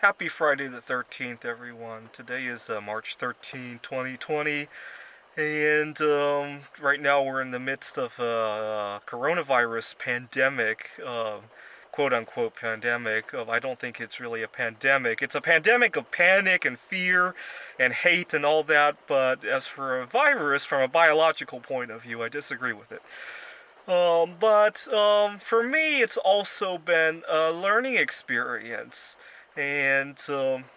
Happy Friday the 13th, everyone. Today is March 13, 2020, and right now we're in the midst of a coronavirus pandemic, quote unquote pandemic. I don't think it's really a pandemic. It's a pandemic of panic and fear and hate and all that, but as for a virus, from a biological point of view, I disagree with it. But for me, it's also been a learning experience. And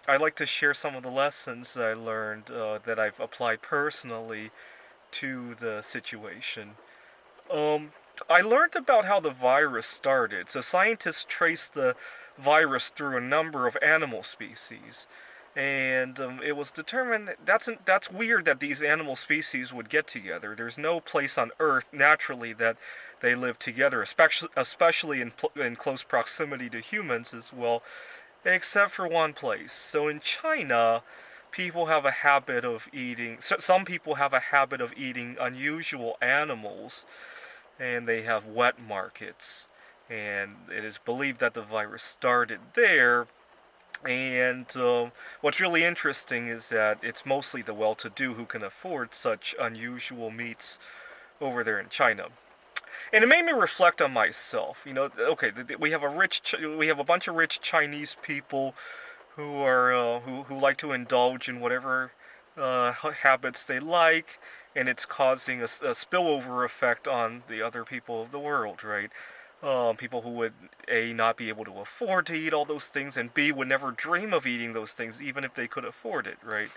I'd like to share some of the lessons I learned that I've applied personally to the situation. Um, I learned about how the virus started. So scientists traced the virus through a number of animal species, and it was determined that's weird that these animal species would get together. There's no place on Earth naturally that they live together, especially in close proximity to humans as well, except for one place. So in China, people have a habit of eating. Some people have a habit of eating unusual animals, and they have wet markets. And it is believed that the virus started there. And what's really interesting is that it's mostly the well-to-do who can afford such unusual meats over there in China. And it made me reflect on myself. You know, okay, we have a bunch of rich Chinese people who like to indulge in whatever habits they like, and it's causing a spillover effect on the other people of the world, right? People who would A, not be able to afford to eat all those things, and B, would never dream of eating those things even if they could afford it, right?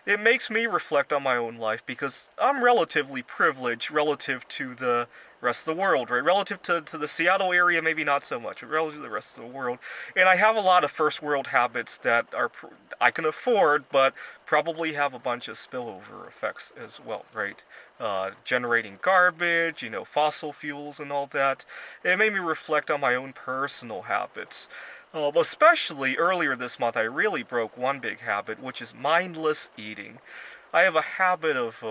It makes me reflect on my own life because I'm relatively privileged relative to the rest of the world, right? Relative to the Seattle area, maybe not so much, but relative to the rest of the world. And I have a lot of first world habits that I can afford, but probably have a bunch of spillover effects as well, right? Generating garbage, fossil fuels and all that. It made me reflect on my own personal habits. Especially earlier this month, I really broke one big habit, which is mindless eating. I have a habit of,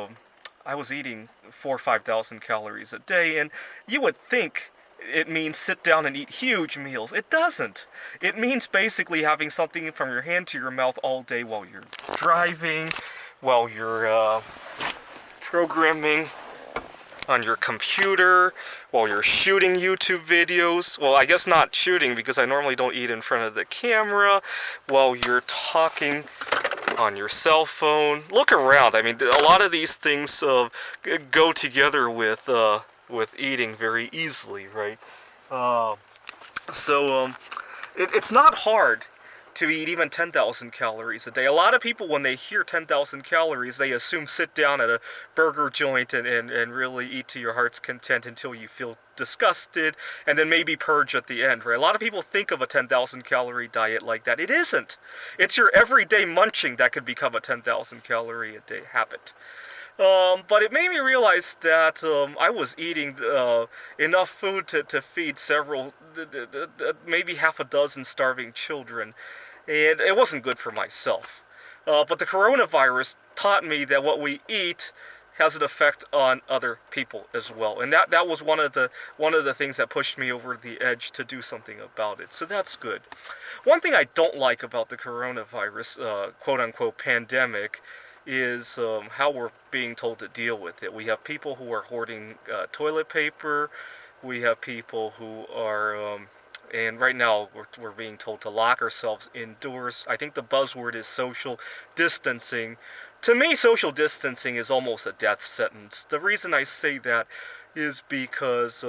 I was eating 4 or 5,000 calories a day, and you would think it means sit down and eat huge meals. It doesn't. It means basically having something from your hand to your mouth all day while you're driving, while you're programming on your computer, while you're shooting YouTube videos. Well, I guess not shooting because I normally don't eat in front of the camera, while you're talking on your cell phone. Look around. I mean, a lot of these things go together with eating very easily, right? Uh, so it's not hard to eat even 10,000 calories a day. A lot of people, when they hear 10,000 calories, they assume sit down at a burger joint and really eat to your heart's content until you feel disgusted, and then maybe purge at the end, right? A lot of people think of a 10,000 calorie diet like that. It isn't. It's your everyday munching that could become a 10,000 calorie a day habit. But it made me realize that I was eating enough food to feed several, maybe half a dozen starving children, and it wasn't good for myself. But the coronavirus taught me that what we eat has an effect on other people as well, and that was one of the things that pushed me over the edge to do something about it. So that's good. One thing I don't like about the coronavirus, quote unquote, pandemic is how we're being told to deal with it. We have people who are hoarding toilet paper. We have people who are, and right now we're being told to lock ourselves indoors. I think the buzzword is social distancing. To me, social distancing is almost a death sentence. The reason I say that is because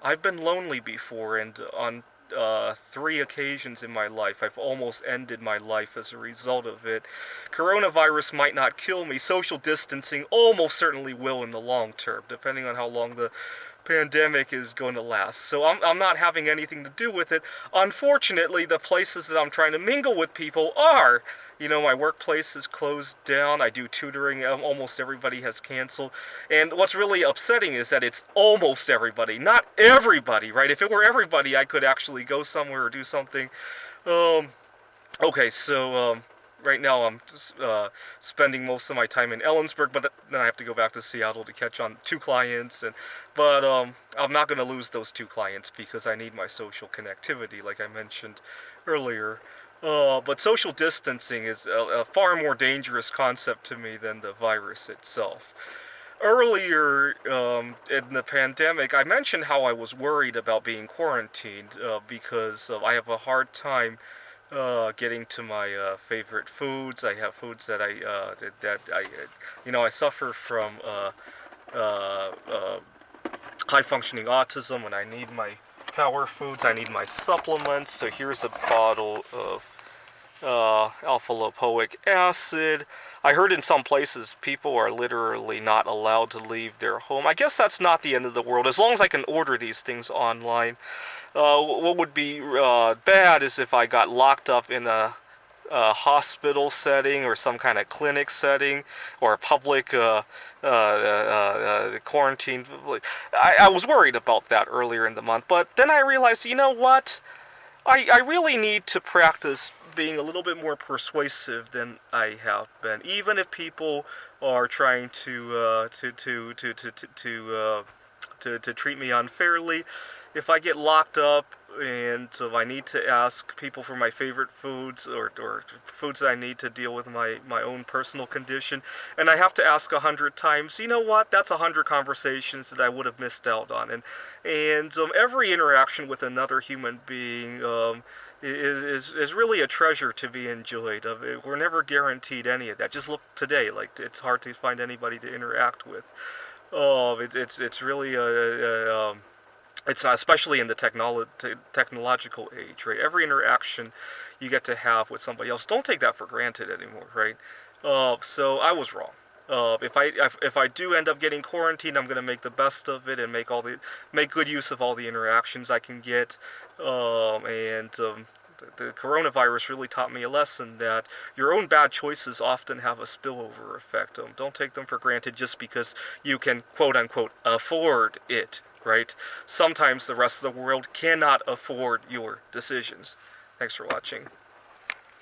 I've been lonely before, and on 3 occasions in my life, I've almost ended my life as a result of it. Coronavirus might not kill me. Social distancing almost certainly will in the long term, depending on how long the pandemic is going to last. So I'm not having anything to do with it. Unfortunately, the places that I'm trying to mingle with people are. My workplace is closed down. I do tutoring. Almost everybody has canceled. And what's really upsetting is that it's almost everybody, not everybody, right? If it were everybody, I could actually go somewhere or do something. Um, okay, so right now I'm just spending most of my time in Ellensburg, but then I have to go back to Seattle to catch on 2 clients. But I'm not going to lose those 2 clients because I need my social connectivity, like I mentioned earlier. But social distancing is a far more dangerous concept to me than the virus itself. Earlier in the pandemic, I mentioned how I was worried about being quarantined because I have a hard time getting to my favorite foods. I have foods that I suffer from high functioning autism, and I need my power foods. I need my supplements. So here's a bottle of alpha lipoic acid. I heard in some places people are literally not allowed to leave their home. I guess that's not the end of the world, as long as I can order these things online. What would be bad is if I got locked up in a hospital setting or some kind of clinic setting or a public quarantine. I was worried about that earlier in the month, but then I realized, you know what? I really need to practice being a little bit more persuasive than I have been, even if people are trying to treat me unfairly. If I get locked up and I need to ask people for my favorite foods or foods that I need to deal with my own personal condition, and I have to ask 100 times, you know what? That's 100 conversations that I would have missed out on, and every interaction with another human being is really a treasure to be enjoyed. We're never guaranteed any of that. Just look today, like it's hard to find anybody to interact with. It's really it's not, especially in the technological age, right? Every interaction you get to have with somebody else, don't take that for granted anymore, right? So I was wrong. If I do end up getting quarantined, I'm gonna make the best of it and make good use of all the interactions I can get. The coronavirus really taught me a lesson that your own bad choices often have a spillover effect. Don't take them for granted just because you can quote unquote afford it, right? Sometimes the rest of the world cannot afford your decisions. Thanks for watching.